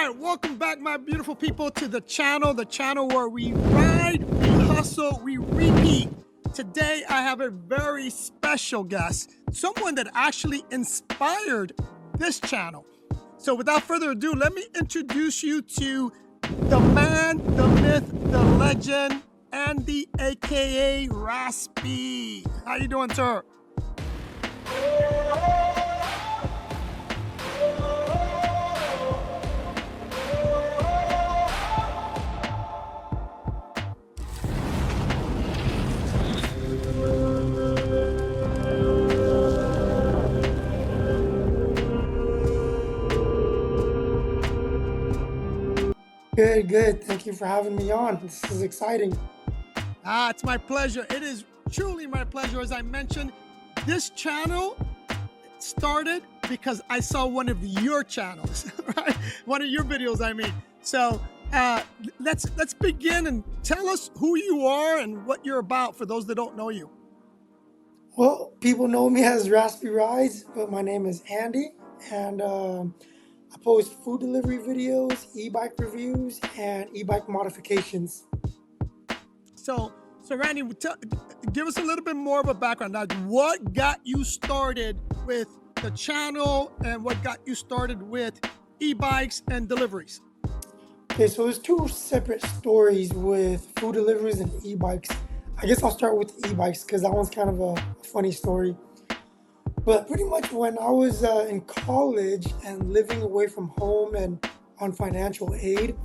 right, welcome back, my beautiful people, to the channel where we ride, we hustle, we repeat. Today, I have a very special guest, someone that actually inspired this channel. So without further ado, let me introduce you to the man, the myth, the legend, Andy, aka Raspy. How you doing, sir? Good, good. Thank you for having me on. This is exciting. It's my pleasure. It is truly my pleasure. As I mentioned, this channel started because I saw one of your channels, right? One of your videos, I mean. So let's begin and tell us who you are and what you're about for those that don't know you. Well, people know me as Raspy Rides, but my name is Andy, and I post food delivery videos, e-bike reviews, and e-bike modifications. So Randy, give us a little bit more of a background. Like, what got you started with the channel, and what got you started with e-bikes and deliveries? Okay, so there's two separate stories with food deliveries and e-bikes. I guess I'll start with e-bikes because that one's kind of a funny story. But pretty much when I was in college and living away from home and on financial aid,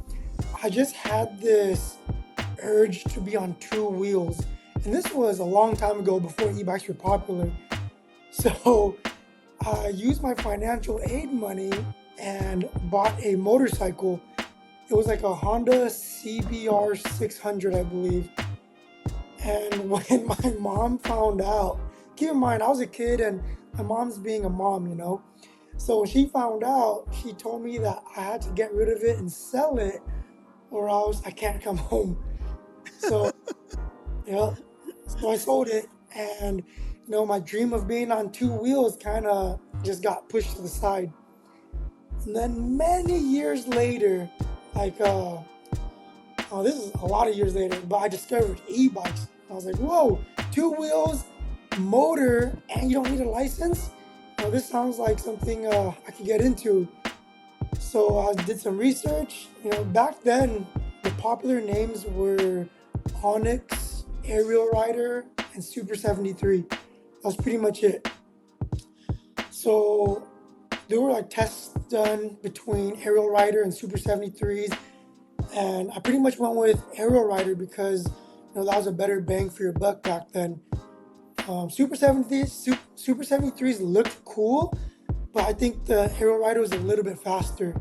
I just had this urge to be on two wheels. And this was a long time ago before e-bikes were popular. So I used my financial aid money and bought a motorcycle. It was like a Honda CBR 600, I believe. And when my mom found out, keep in mind, I was a kid and my mom's being a mom, you know. So when she found out, she told me that I had to get rid of it and sell it or else I can't come home. So, yeah, so I sold it, and my dream of being on two wheels kind of just got pushed to the side. And then many years later, like this is a lot of years later, but I discovered e-bikes. I was like, whoa, two wheels, motor, and you don't need a license? This sounds like something I could get into. So I did some research. Back then, the popular names were Onyx, Aerial Rider, and Super 73. That was pretty much it. So there were like tests done between Aerial Rider and Super 73s, and I pretty much went with Aerial Rider because that was a better bang for your buck back then. Super 73s looked cool, but I think the Aerial Rider was a little bit faster.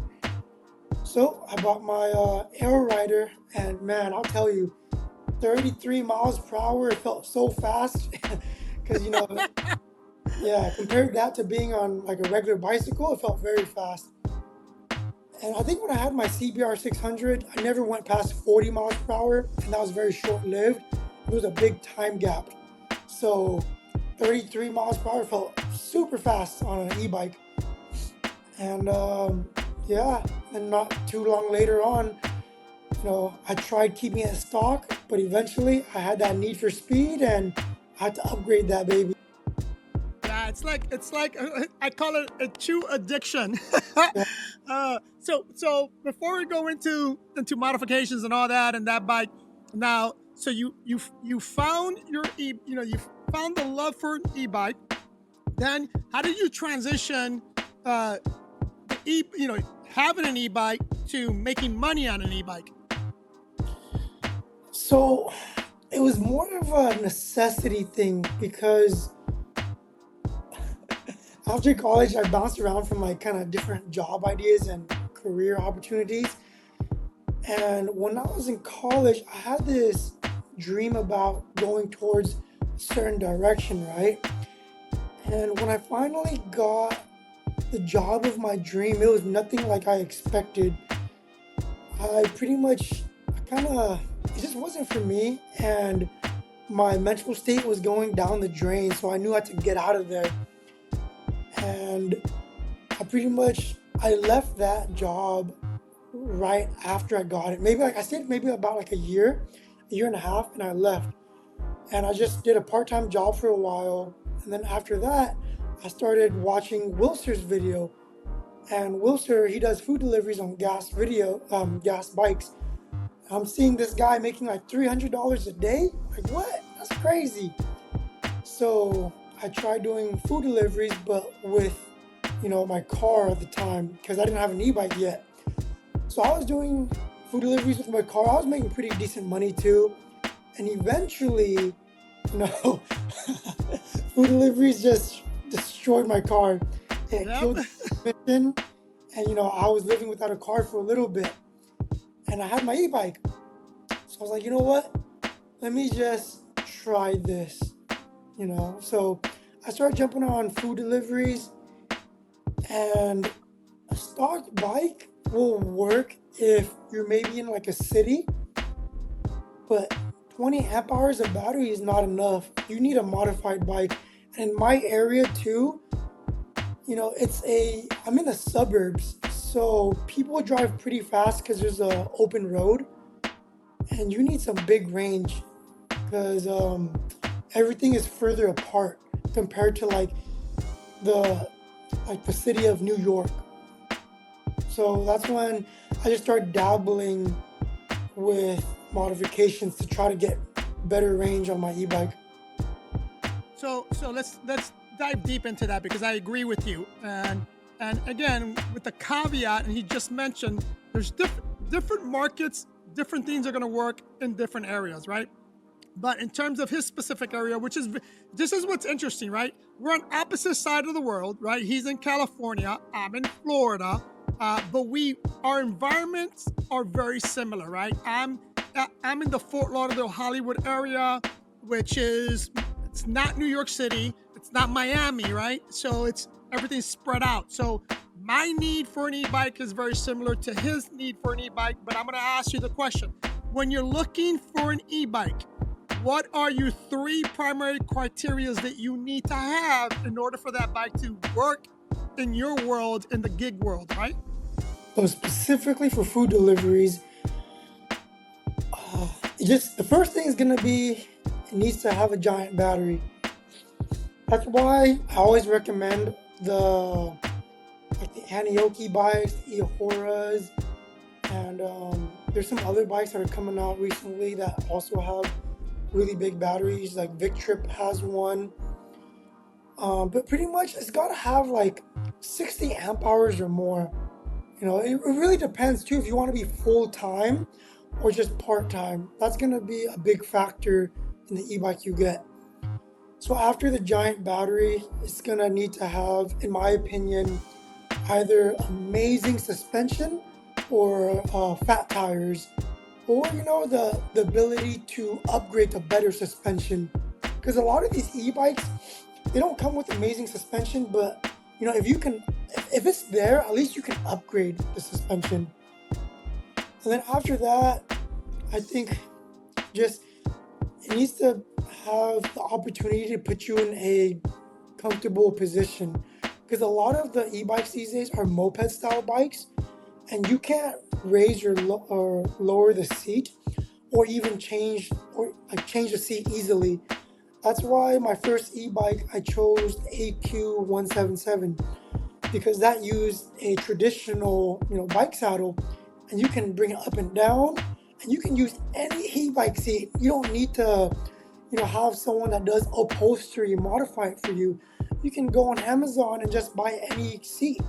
So I bought my Aerial Rider, and man, I'll tell you, 33 miles per hour, it felt so fast because yeah, compared that to being on like a regular bicycle, it felt very fast. And I think when I had my CBR 600, I never went past 40 miles per hour, and that was very short-lived. There was a big time gap. So 33 miles per hour felt super fast on an e-bike. And yeah, and not too long later on, I tried keeping it stock, but eventually I had that need for speed and I had to upgrade that baby. Yeah, it's like I call it a true addiction. So before we go into modifications and all that and that bike, now, so you found your you found the love for an e-bike. Then how did you transition having an e-bike to making money on an e-bike? So it was more of a necessity thing because after college, I bounced around from like kind of different job ideas and career opportunities. And when I was in college, I had this dream about going towards a certain direction, right? And when I finally got the job of my dream, it was nothing like I expected. It just wasn't for me. And my mental state was going down the drain. So I knew I had to get out of there. And I left that job right after I got it. Maybe like I stayed maybe about like a year and a half, and I left. And I just did a part-time job for a while. And then after that, I started watching Wilster's video. And Wilster, he does food deliveries on gas bikes. I'm seeing this guy making like $300 a day. Like what? That's crazy. So I tried doing food deliveries, but with, my car at the time because I didn't have an e-bike yet. So I was doing food deliveries with my car. I was making pretty decent money too. And eventually, food deliveries just destroyed my car. It Yep. killed the transmission. And, I was living without a car for a little bit. And I had my e-bike. So I was like, you know what? Let me just try this, So I started jumping on food deliveries, and a stock bike will work if you're maybe in like a city, but 20 amp hours of battery is not enough. You need a modified bike. And in my area too, I'm in the suburbs, so people drive pretty fast because there's a open road, and you need some big range because everything is further apart compared to the city of New York. So that's when I just started dabbling with modifications to try to get better range on my e-bike. So let's dive deep into that because I agree with you. And again, with the caveat, and he just mentioned, there's different markets, different things are going to work in different areas, right? But in terms of his specific area, this is what's interesting, right? We're on opposite side of the world, right? He's in California, I'm in Florida, but our environments are very similar, right? I'm in the Fort Lauderdale, Hollywood area, it's not New York City, it's not Miami, right? So everything's spread out. So my need for an e-bike is very similar to his need for an e-bike, but I'm going to ask you the question. When you're looking for an e-bike, what are your 3 primary criteria that you need to have in order for that bike to work in your world, in the gig world, right? So specifically for food deliveries, the first thing is going to be, it needs to have a giant battery. That's why I always recommend the Anioki bikes, the Ehoras, and there's some other bikes that are coming out recently that also have really big batteries, like Victrip has one. But pretty much it's got to have 60 amp hours or more. It really depends too if you want to be full-time or just part-time. That's going to be a big factor in the e-bike you get. So after the giant battery, it's going to need to have, in my opinion, either amazing suspension or fat tires, or the ability to upgrade to better suspension. Because a lot of these e-bikes, they don't come with amazing suspension, but if it's there, at least you can upgrade the suspension. And then after that, I think it needs to have the opportunity to put you in a comfortable position. Because a lot of the e-bikes these days are moped style bikes, and you can't raise or lower the seat or even change the seat easily. That's why my first e-bike, I chose the AQ177, because that used a traditional bike saddle, and you can bring it up and down, and you can use any e-bike seat. You don't need to have someone that does upholstery modify it for you. You can go on Amazon and just buy any seat.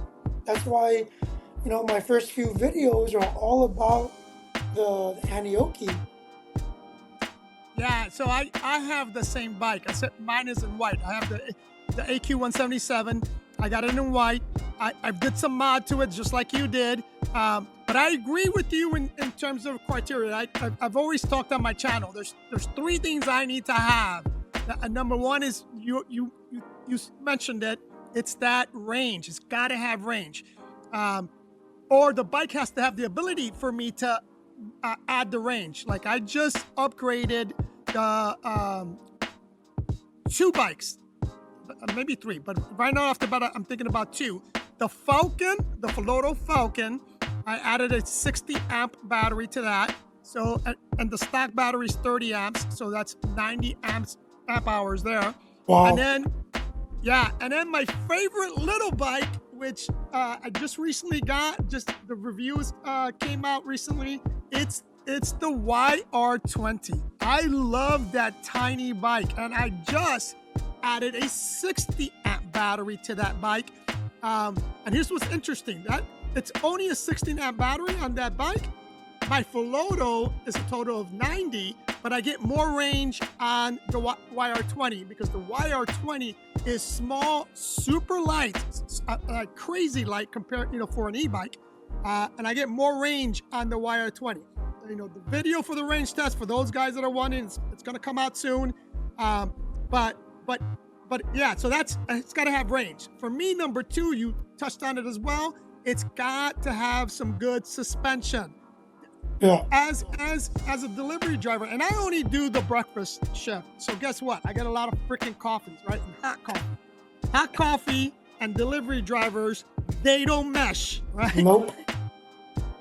That's why my first few videos are all about the Anioki. Yeah, so I have the same bike. I said mine is in white. I have the AQ177. I got it in white. I did some mod to it just like you did. But I agree with you in terms of criteria. I've always talked on my channel. There's 3 things I need to have. Number 1 is you mentioned it. It's that range. It's got to have range. Or the bike has to have the ability for me to add the range. Like I just upgraded the 2 bikes, maybe 3, but right now off the bat I'm thinking about 2. The Falcon, the Floro Falcon, I added a 60 amp battery to that. So, and the stock battery is 30 amps. So that's 90 amp hours there. And Wow. then, yeah, and then my favorite little bike, which I just recently got, just the reviews came out recently. It's the YR20. I love that tiny bike, and I just added a 60 amp battery to that bike. And here's what's interesting: that it's only a 16 amp battery on that bike. My full load is a total of 90, but I get more range on the YR20 because the YR20 is small, super light, crazy light compared, for an e-bike, and I get more range on the YR20. The video for the range test for those guys that are wanting, it's going to come out soon. But yeah, so it's got to have range. For me, number two, you touched on it as well. It's got to have some good suspension. Yeah. As a delivery driver, and I only do the breakfast shift. So guess what? I get a lot of freaking coffees, right? And hot coffee and delivery drivers, they don't mesh, right? Nope.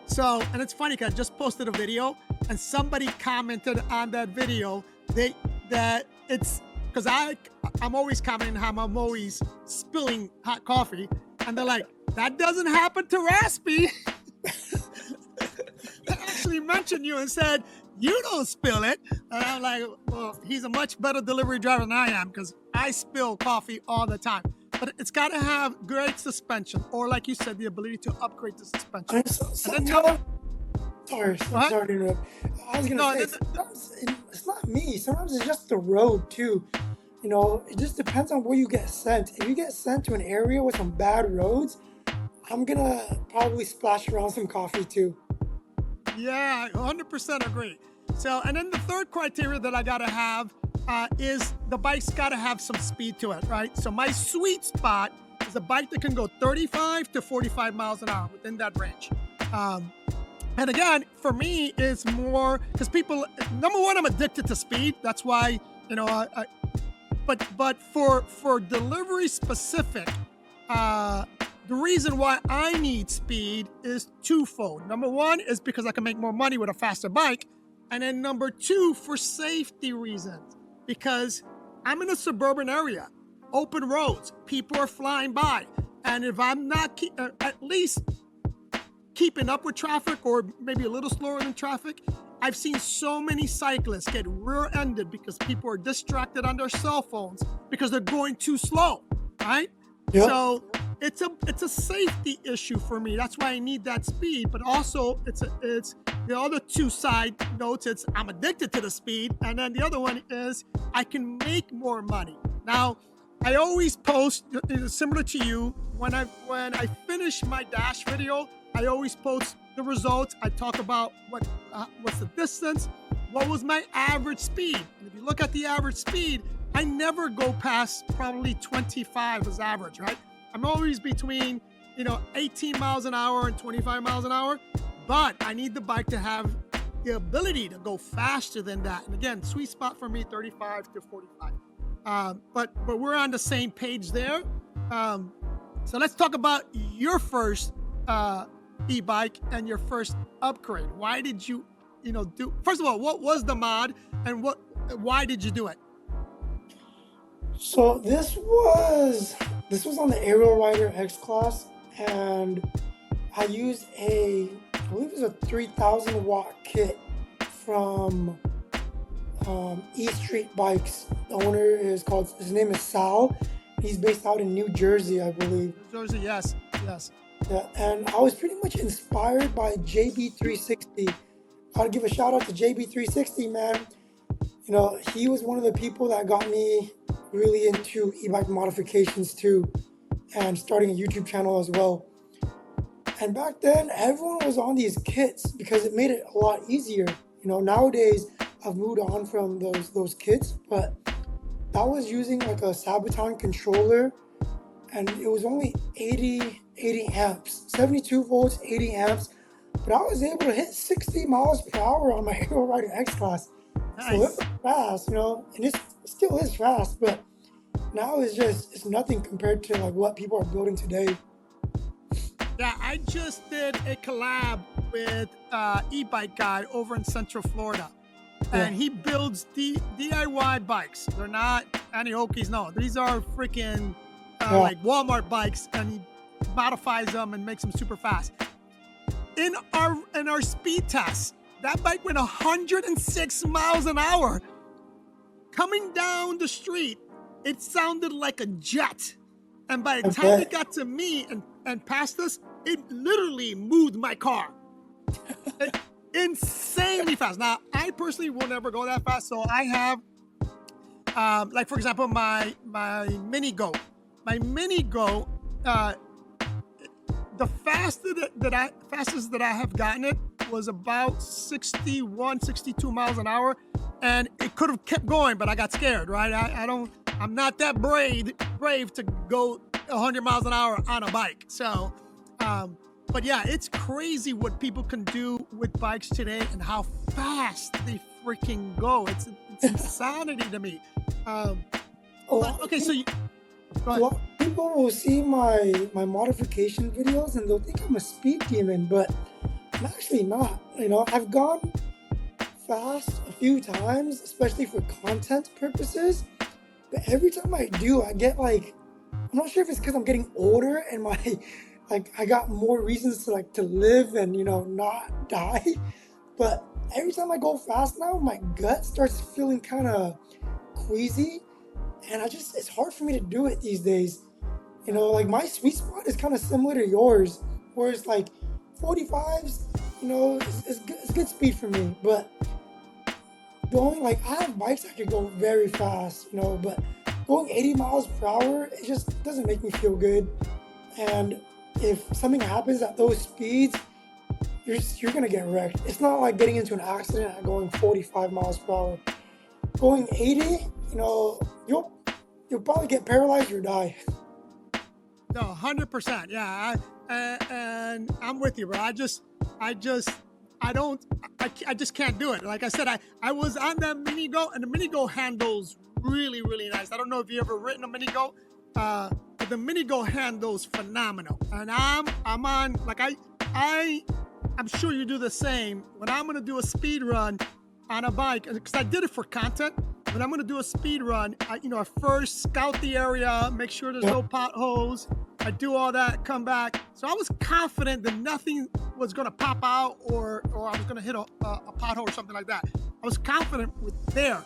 So, and it's funny because I just posted a video and somebody commented on that video that it's because I'm always commenting how I'm always spilling hot coffee, and they're like, that doesn't happen to Raspy. Actually mentioned you and said you don't spill it, and I'm like, well, he's a much better delivery driver than I am because I spill coffee all the time. But it's got to have great suspension, or like you said, the ability to upgrade the suspension. Sorry to interrupt. I was gonna say, it's not me. Sometimes it's just the road too. It just depends on where you get sent. If you get sent to an area with some bad roads, I'm gonna probably splash around some coffee too. Yeah, 100% agree. So, and then the third criteria that I gotta have is the bike's gotta have some speed to it, right? So my sweet spot is a bike that can go 35 to 45 miles an hour within that range. And again, for me, it's more because people. Number one, I'm addicted to speed. That's why But for delivery specific, the reason why I need speed is twofold. Number one is because I can make more money with a faster bike. And then number two, for safety reasons, because I'm in a suburban area, open roads, people are flying by. And if I'm not at least keeping up with traffic or maybe a little slower than traffic, I've seen so many cyclists get rear-ended because people are distracted on their cell phones because they're going too slow, right? Yep. So it's a safety issue for me. That's why I need that speed. But also, it's the other two side notes. It's I'm addicted to the speed, and then the other one is I can make more money. Now, I always post similar to you when I finish my dash video. I always post the results. I talk about what's the distance, what was my average speed. And if you look at the average speed, I never go past probably 25 as average, right? I'm always between 18 miles an hour and 25 miles an hour, but I need the bike to have the ability to go faster than that. And again, sweet spot for me, 35 to 45. But we're on the same page there. So let's talk about your first e-bike and your first upgrade. Why did you do? First of all, what was the mod, and why did you do it? So this was on the Aerial Rider X class, and I used I believe it was a 3,000 watt kit from E Street Bikes. The owner his name is Sal. He's based out in New Jersey, I believe. New Jersey, yes. Yeah, and I was pretty much inspired by JB360. I'll give a shout out to JB360, man. He was one of the people that got me really into e-bike modifications too, and starting a YouTube channel as well. And back then, everyone was on these kits because it made it a lot easier. Nowadays I've moved on from those kits, but I was using like a Sabaton controller, and it was only 80 amps, 72 volts, 80 amps, but I was able to hit 60 miles per hour on my Aerial Rider X class. Nice. So it was fast, and it still is fast, but now it's nothing compared to like what people are building today. Yeah, I just did a collab with ebikeguy over in Central Florida. Yeah. And he builds DIY bikes. They're not any Hokies, no. These are freaking like Walmart bikes, and he modifies them and makes them super fast. In our speed test, that bike went 106 miles an hour. Coming down the street, it sounded like a jet. And by the time it got to me and past us, it literally moved my car. Insanely fast. Now, I personally will never go that fast, so I have, like for example, my mini goat. My mini goat, the fastest that I have gotten it was about 61, 62 miles an hour, and it could have kept going, but I got scared, right? I'm not that brave to go 100 miles an hour on a bike. So, but yeah, it's crazy what people can do with bikes today and how fast they freaking go. It's insanity to me. Okay, so people will see my modification videos and they'll think I'm a speed demon, but I'm actually not. You know, I've gone fast a few times, especially for content purposes, but every time I do, I get like, I'm not sure if it's because I'm getting older and I got more reasons to live and, you know, not die, but every time I go fast now, my gut starts feeling kind of queasy, and it's hard for me to do it these days. You know, like my sweet spot is kind of similar to yours, where it's like 45s, you know, it's good speed for me, but going, like, I have bikes that could go very fast, you know, but going 80 miles per hour, it just doesn't make me feel good. And if something happens at those speeds, you're gonna get wrecked. It's not like getting into an accident at going 45 miles per hour. Going 80, you know, you'll probably get paralyzed or die. No, 100%. Yeah, and I'm with you, bro. I just can't do it. Like I said, I was on that mini goat, and the mini goat handles really, really nice. I don't know if you ever ridden a mini goat, but the mini goat handles phenomenal. And I'm on, like I'm sure you do the same. When I'm gonna do a speed run on a bike, because I did it for content. When I'm gonna do a speed run, I first scout the area, make sure there's no potholes. I do all that, come back. So I was confident that nothing was gonna pop out or I was gonna hit a pothole or something like that. I was confident with there.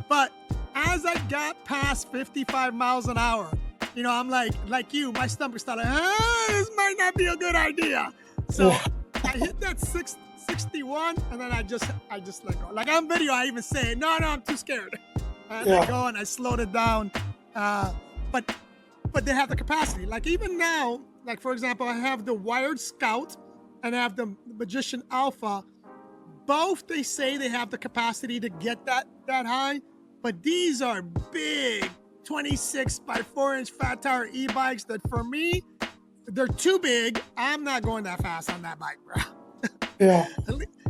But as I got past 55 miles an hour, you know, I'm like you, my stomach started, this might not be a good idea. So I hit that 61, and then I just let go. Like on video, I even say, no, I'm too scared. And I go and I slowed it down. But they have the capacity. Like even now, like for example, I have the Wired Scout and I have the Magician Alpha. Both, they say they have the capacity to get that high, but these are big 26 by 4-inch fat tire e-bikes that for me, they're too big. I'm not going that fast on that bike, bro. Yeah.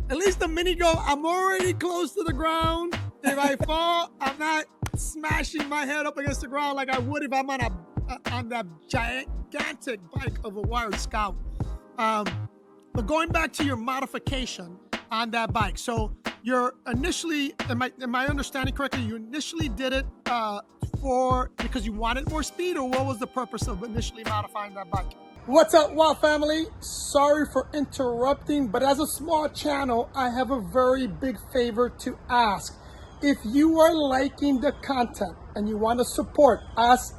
At least the mini go, I'm already close to the ground. If I fall, I'm not smashing my head up against the ground like I would if I'm on that gigantic bike of a Wired Scout. But going back to your modification on that bike, so you're initially, am I understanding correctly? You initially did it because you wanted more speed, or what was the purpose of initially modifying that bike? What's up, Wow family? Sorry for interrupting, but as a small channel, I have a very big favor to ask. If you are liking the content and you want to support us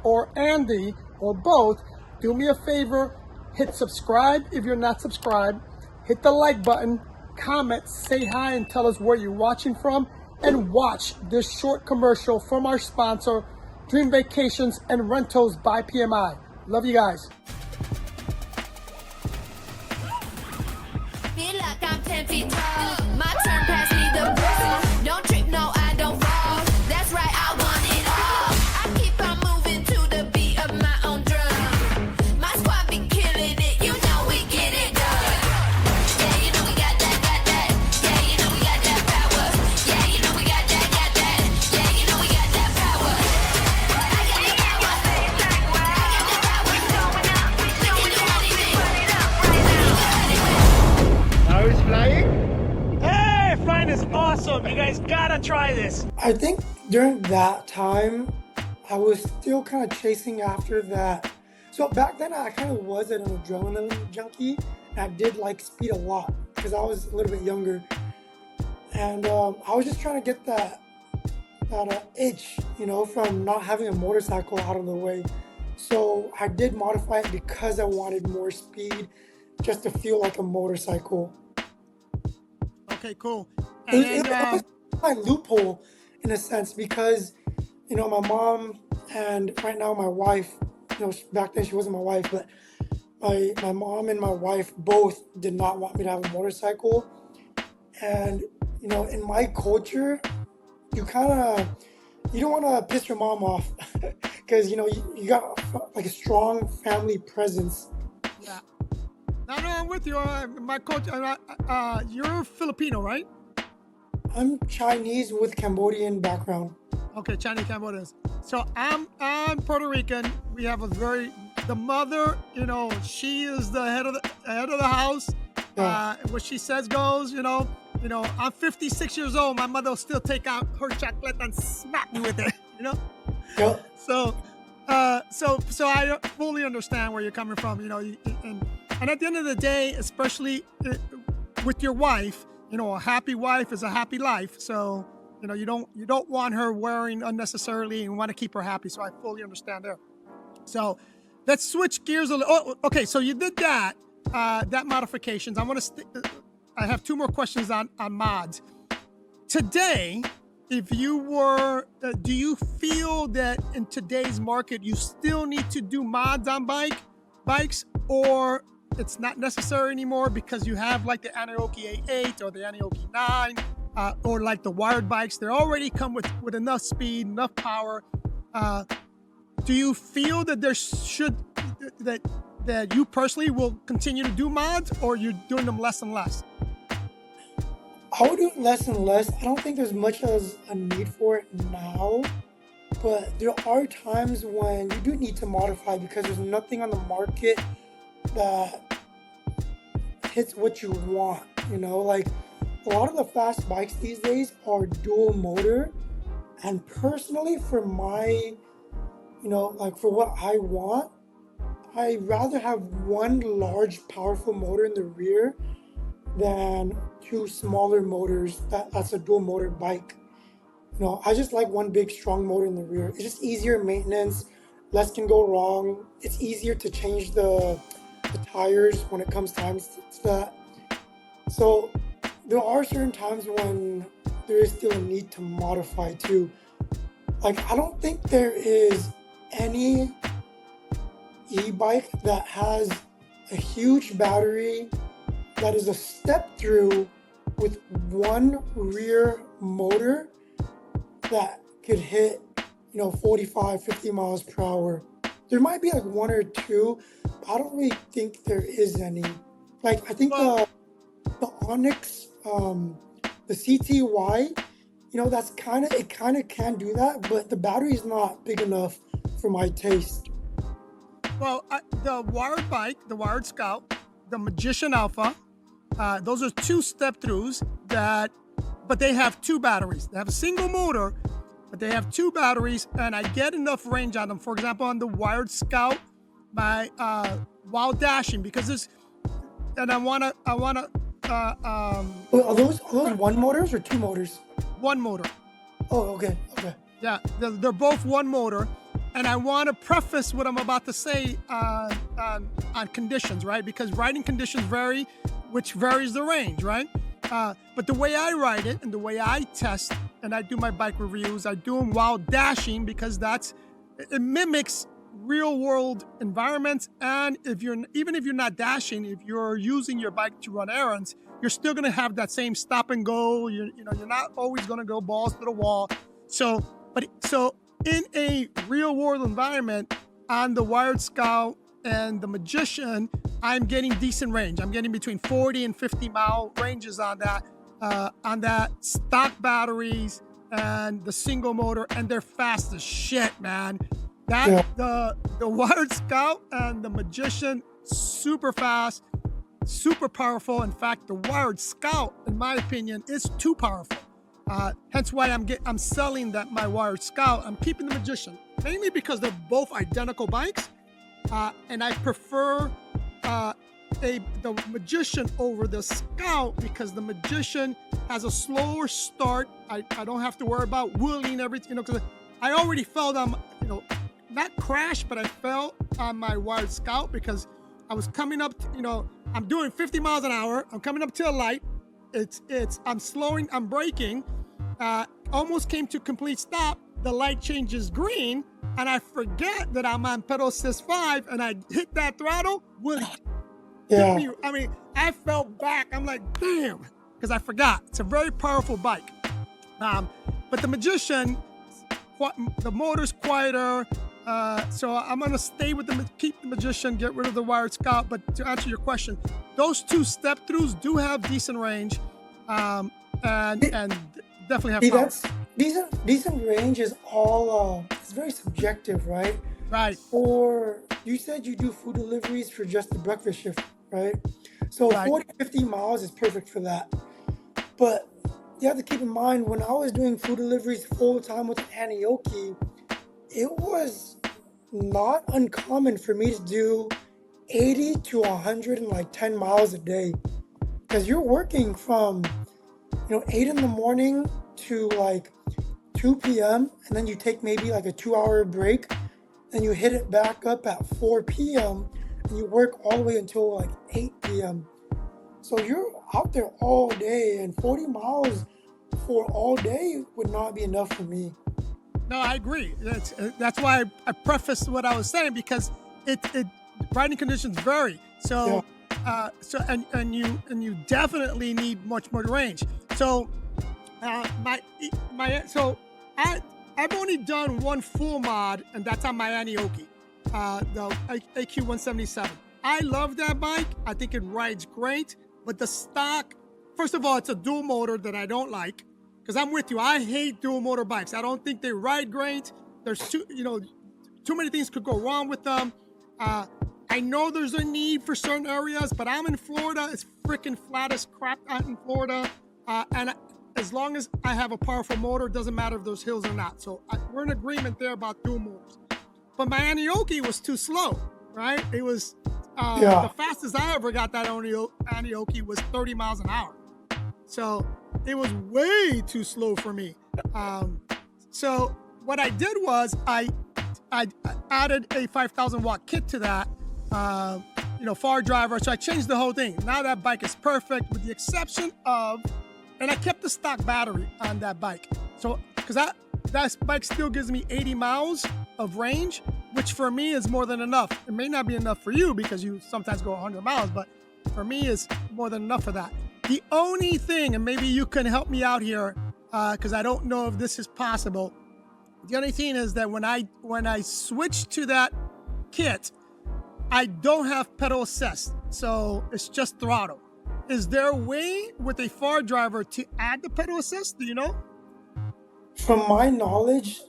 or Andy or both, do me a favor, hit subscribe if you're not subscribed, hit the like button, comment, say hi, and tell us where you're watching from, and watch this short commercial from our sponsor, Dream Vacations and Rentals by PMI. Love you guys. Feel like I'm 10 feet tall. My turn, pass me the ball. Don't trip, no, I don't fall. That's right, I want it all. I keep on moving to the beat of my own drum. My squad be killing it, you know we get it done. Yeah, you know we got that. Yeah, you know we got that power. Yeah, you know we got that. Yeah, you know we got that power. I got the power. I got the power. We going up, we doing anything. flying? Hey, flying is awesome. You guys gotta try this. I think during that time, I was still kind of chasing after that. So back then, I kind of was an adrenaline junkie. And I did like speed a lot because I was a little bit younger. And I was just trying to get that itch, from not having a motorcycle out of the way. So I did modify it because I wanted more speed, just to feel like a motorcycle. Okay, cool. It And was my loophole in a sense because, my mom and right now my wife, back then she wasn't my wife, but my mom and my wife both did not want me to have a motorcycle. And, in my culture, you don't want to piss your mom off because, you got like a strong family presence. yeah. No, I'm with you. My coach, you're Filipino, right? I'm Chinese with Cambodian background. Okay, Chinese Cambodians. So I'm Puerto Rican. We have the mother, she is the head of the house. Yeah. What she says goes, I'm 56 years old. My mother will still take out her chocolate and smack me with it, Yeah. So I fully understand where you're coming from, and at the end of the day, especially with your wife, a happy wife is a happy life. So, you don't want her worrying unnecessarily and want to keep her happy. So I fully understand there. So let's switch gears a little. Oh, okay. So you did that modifications. I have two more questions on mods. Today, if you were, do you feel that in today's market, you still need to do mods on bikes, or it's not necessary anymore because you have like the Anioki A8 or the Anioki 9, or like the wired bikes, they already come with enough speed, enough power. Do you feel that that you personally will continue to do mods, or you're doing them less and less? I would do it less and less. I don't think there's much as a need for it now, but there are times when you do need to modify because there's nothing on the market that hits what you want. Like a lot of the fast bikes these days are dual motor, and personally for my, like for what I want, I'd rather have one large powerful motor in the rear than two smaller motors. That's a dual motor bike. I just like one big strong motor in the rear. It's just easier maintenance, less can go wrong. It's easier to change the tires when it comes time to that. So there are certain times when there is still a need to modify too. Like I don't think there is any e-bike that has a huge battery that is a step through with one rear motor that could hit 45, 50 miles per hour. There might be like one or two, but I don't really think there is any. Like I think the Onyx, the CTY, that's kind of can do that, but the battery is not big enough for my taste. Well, the wired bike, the wired Scout, the Magician Alpha, those are two step-throughs but they have two batteries. They have a single motor, but they have two batteries, and I get enough range on them. For example, on the wired Scout, while dashing, because I wanna. Are those one motors or two motors? One motor. Oh, okay. Yeah, they're both one motor. And I want to preface what I'm about to say on conditions, right? Because riding conditions vary, which varies the range, right? But the way I ride it and the way I test and I do my bike reviews, I do them while dashing because it mimics real world environments. And even if you're not dashing, if you're using your bike to run errands, you're still going to have that same stop and go. You're not always going to go balls to the wall. So in a real world environment, on the wired Scout and the Magician, I'm getting decent range. I'm getting between 40 and 50 mile ranges on that stock batteries and the single motor, and they're fast as shit, man. The wired Scout and the Magician, super fast. super powerful. In fact, the Wired Scout, in my opinion, is too powerful. Hence why I'm selling my Wired Scout. I'm keeping the Magician, mainly because they're both identical bikes, and I prefer the Magician over the Scout because the Magician has a slower start. I don't have to worry about wheeling everything, because I already fell down, not crashed, but I fell on my Wired Scout because I was coming up, I'm doing 50 miles an hour. I'm coming up to a light. I'm slowing, I'm braking, almost came to complete stop. The light changes green, and I forget that I'm on pedal assist 5, and I hit that throttle. Yeah. I fell back. I'm like, damn, because I forgot. It's a very powerful bike. But the Magician, the motor's quieter. So I'm gonna stay with keep the Magician, get rid of the Wired Scout. But to answer your question, those two step throughs do have decent range, and definitely have power. That's decent range is all it's very subjective, right? Right. Or you said you do food deliveries for just the breakfast shift, right? So Right. 40-50 miles is perfect for that. But you have to keep in mind, when I was doing food deliveries full time with Anioki, it was not uncommon for me to do 80 to 110 miles a day, because you're working from 8 in the morning to like 2 p.m. and then you take maybe like a 2-hour break, and you hit it back up at 4 p.m. and you work all the way until like 8 p.m. So you're out there all day, and 40 miles for all day would not be enough for me. No, I agree. That's why I prefaced what I was saying, because riding conditions vary. So, and you definitely need much more range. So, I've only done one full mod, and that's on my Anioki, the AQ177. I love that bike. I think it rides great, but the stock, first of all, it's a dual motor that I don't like. Because I'm with you, I hate dual motor bikes. I don't think they ride great. There's too many things could go wrong with them. I know there's a need for certain areas, but I'm in Florida. It's freaking flat as crap out in Florida. And as long as I have a powerful motor, it doesn't matter if there's hills or not. So we're in agreement there about dual motors. But my Anioki was too slow, right? It was, the fastest I ever got that Anioki was 30 miles an hour. So it was way too slow for me. So what I did was I added a 5,000 watt kit to that, far driver. So I changed the whole thing. Now that bike is perfect, with the exception of, and I kept the stock battery on that bike. So, because that bike still gives me 80 miles of range, which for me is more than enough. It may not be enough for you because you sometimes go 100 miles, but for me it's more than enough for that. The only thing, and maybe you can help me out here, because I don't know if this is possible. The only thing is that when I switch to that kit, I don't have pedal assist, so it's just throttle. Is there a way with a far driver to add the pedal assist? Do you know? From my knowledge,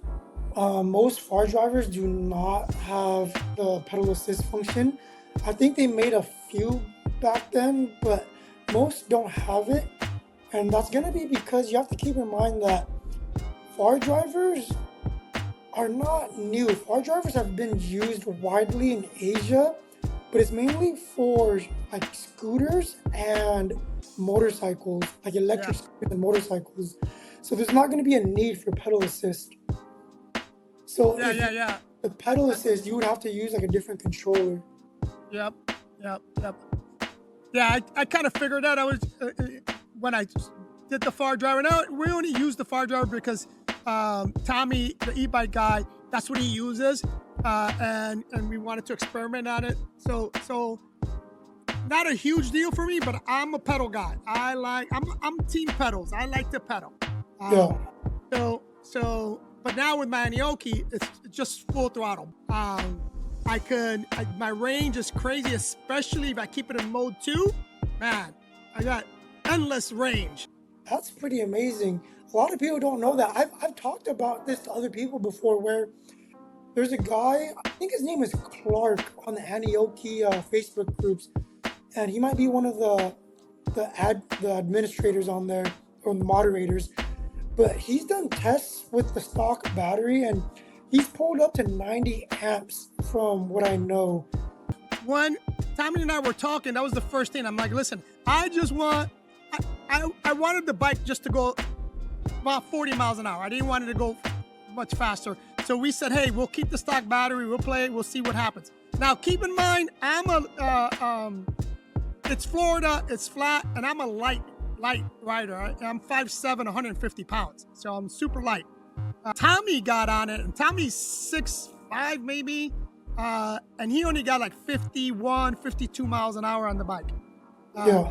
most far drivers do not have the pedal assist function. I think they made a few back then, but most don't have it. And that's going to be because you have to keep in mind that far drivers are not new. Far drivers have been used widely in Asia, but it's mainly for like scooters and motorcycles, like electric scooters and motorcycles. So there's not going to be a need for pedal assist. So the pedal assist, you would have to use like a different controller. Yep. Yeah, I kind of figured that. I was when I did the far driver. Now we only use the far driver because Tommy, the ebike guy, that's what he uses, and we wanted to experiment on it. So not a huge deal for me, but I'm a pedal guy. I'm team pedals. I like to pedal. So but now with my Anioki, it's just full throttle. My range is crazy, especially if I keep it in mode 2. Man, I got endless range. That's pretty amazing. A lot of people don't know that. I've talked about this to other people before, where there's a guy, I think his name is Clark, on the Anioki Facebook groups, and he might be one of the administrators on there, or the moderators. But he's done tests with the stock battery, and he's pulled up to 90 amps from what I know. When Tommy and I were talking, that was the first thing. I'm like, listen, I wanted the bike just to go about 40 miles an hour. I didn't want it to go much faster. So we said, hey, we'll keep the stock battery, we'll play it, we'll see what happens. Now, keep in mind, it's Florida, it's flat, and I'm a light rider. I'm 5'7", 150 pounds, so I'm super light. Tommy got on it, and Tommy's 6'5", maybe, and he only got like 51, 52 miles an hour on the bike.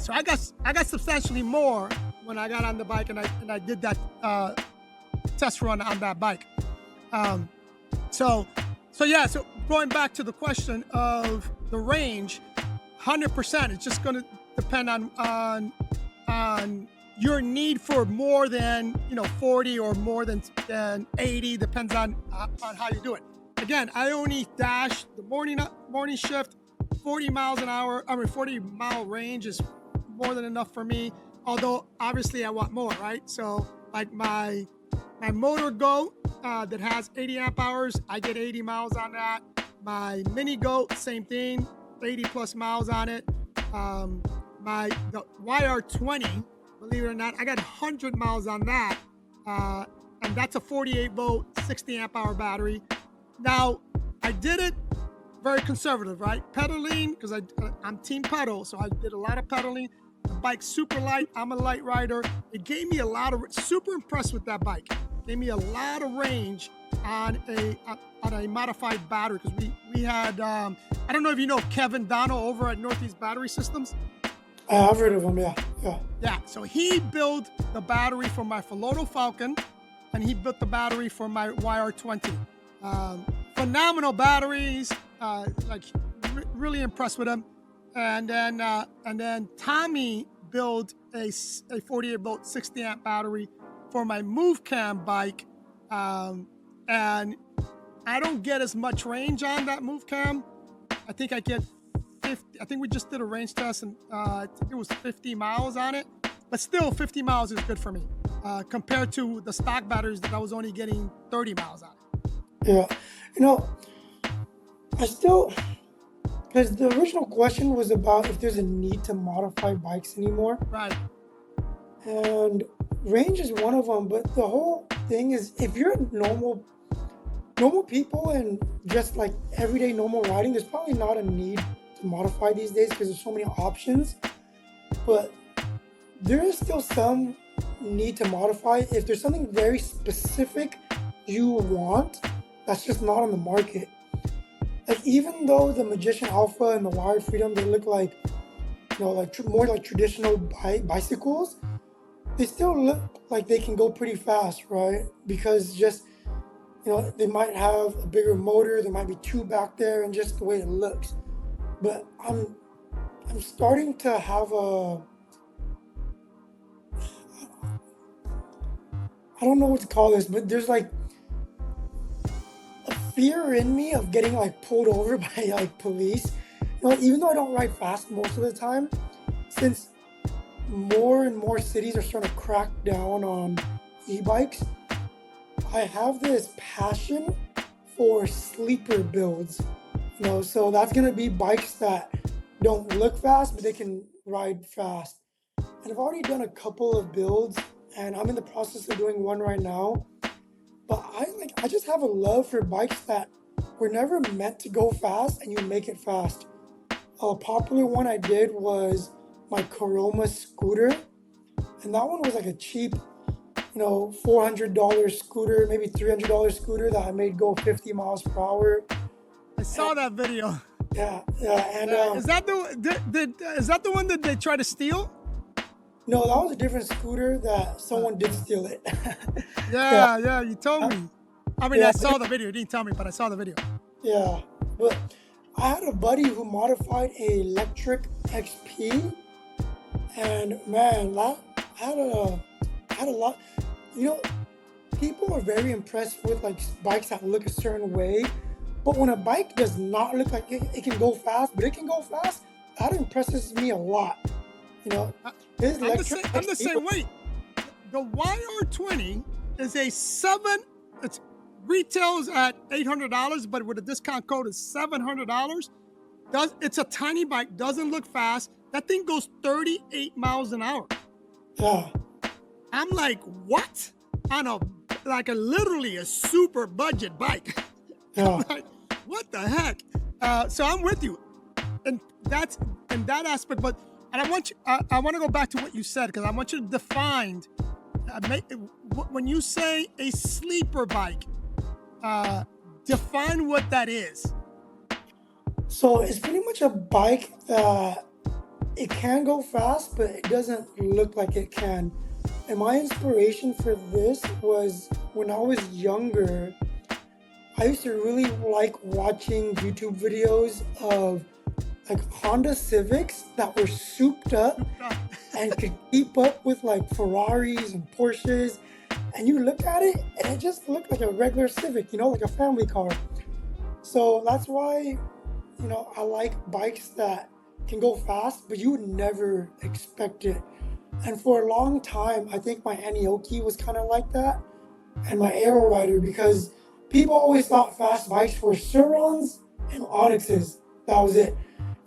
So I got substantially more when I got on the bike, and I did that test run on that bike. So going back to the question of the range, 100%, it's just going to depend on your need for more than 40 or more than 80. Depends on how you do it. Again, I only dash the morning shift. 40 miles an hour. 40 mile range is more than enough for me. Although obviously I want more, right? So like my motor goat that has 80 amp hours, I get 80 miles on that. My mini goat, same thing, 80 plus miles on it. The YR20, believe it or not, I got 100 miles on that, and that's a 48 volt, 60 amp hour battery. Now, I did it very conservative, right? Pedaling, because I'm team pedal, so I did a lot of pedaling. The bike's super light. I'm a light rider. It gave me a lot of, super impressed with that bike. Gave me a lot of range on a modified battery, because we had, I don't know if you know Kevin Dono over at Northeast Battery Systems. I've heard of him, yeah. Yeah, so he built the battery for my Filoto Falcon, and he built the battery for my YR20. Phenomenal batteries, really impressed with them. And then Tommy built a 48 volt 60 amp battery for my Move Cam bike, and I don't get as much range on that Move Cam. I think I get 50. I think we just did a range test, and I think it was 50 miles on it. But still, 50 miles is good for me compared to the stock batteries that I was only getting 30 miles on. Yeah, because the original question was about if there's a need to modify bikes anymore. Right. And range is one of them, but the whole thing is, if you're normal people and just like everyday normal riding, there's probably not a need to modify these days because there's so many options. But there is still some need to modify if there's something very specific you want that's just not on the market. Like, even though the Magician Alpha and the Wired Freedom, they look like, more like traditional bicycles, they still look like they can go pretty fast, right? Because just, they might have a bigger motor, there might be two back there, and just the way it looks. But I'm starting to have I don't know what to call this, but there's like a fear in me of getting like pulled over by like police. Even though I don't ride fast most of the time, since more and more cities are starting to crack down on e-bikes, I have this passion for sleeper builds. So that's gonna be bikes that don't look fast, but they can ride fast. And I've already done a couple of builds, and I'm in the process of doing one right now. But I just have a love for bikes that were never meant to go fast and you make it fast. A popular one I did was my Kuroma scooter, and that one was like a cheap, $400 scooter, maybe $300 scooter that I made go 50 miles per hour. I saw that video. Yeah, and is that the one that they tried to steal? No, that was a different scooter that someone did steal it. Yeah, you told me. I saw the video. You didn't tell me, but I saw the video. Yeah, but I had a buddy who modified a electric XP, and man, that had a lot. People are very impressed with like bikes that look a certain way, but when a bike does not look like it can go fast, but it can go fast, that impresses me a lot. You know, I- his I'm the same way. The YR20 is a it retails at $800, but with a discount code is $700. It's a tiny bike, doesn't look fast. That thing goes 38 miles an hour. Yeah, I'm like, what? On literally a super budget bike. yeah. Like, what the heck? So I'm with you, and that's in that aspect. But I want to go back to what you said, because I want you to define. When you say a sleeper bike, define what that is. So it's pretty much a bike that it can go fast, but it doesn't look like it can. And my inspiration for this was when I was younger. I used to really like watching YouTube videos of like Honda Civics that were souped up and could keep up with like Ferraris and Porsches. And you look at it and it just looked like a regular Civic, like a family car. So that's why, I like bikes that can go fast, but you would never expect it. And for a long time, I think my Anioki was kind of like that, and my Aero Rider, because people always thought fast bikes were Surons and Onyxes. That was it.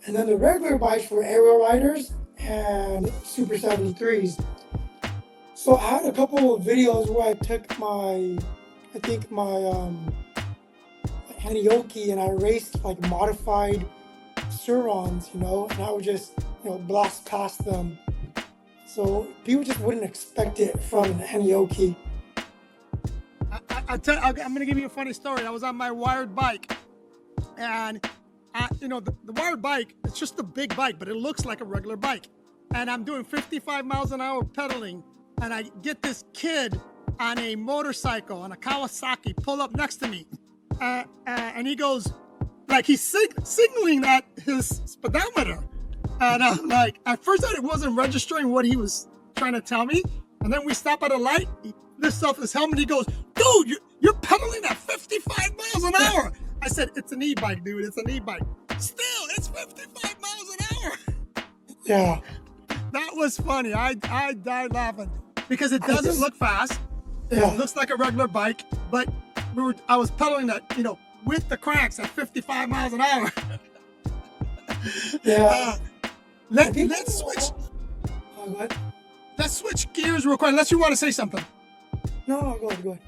And then the regular bikes were Aero Riders and Super 73s. So I had a couple of videos where I took my Anioki and I raced like modified Surons, and I would just, blast past them. So people just wouldn't expect it from an Anioki. I'm going to give you a funny story. I was on my wired bike, and the wired bike, it's just a big bike, but it looks like a regular bike. And I'm doing 55 miles an hour pedaling, and I get this kid on a motorcycle, on a Kawasaki, pull up next to me. And he goes, like, he's signaling at his speedometer. And I'm like, at first I wasn't registering what he was trying to tell me. And then we stop at a light. He lifts off his helmet. He goes, dude, you're pedaling at 55 miles an hour. I said, it's an e-bike, dude. It's an e-bike. Still, it's 55 miles an hour. Yeah. That was funny. I died laughing because it doesn't look fast. Yeah. It looks like a regular bike, but I was pedaling that, with the cranks at 55 miles an hour. Yeah. Let's switch. Go ahead. Let's switch gears real quick. Unless you want to say something. No, go ahead.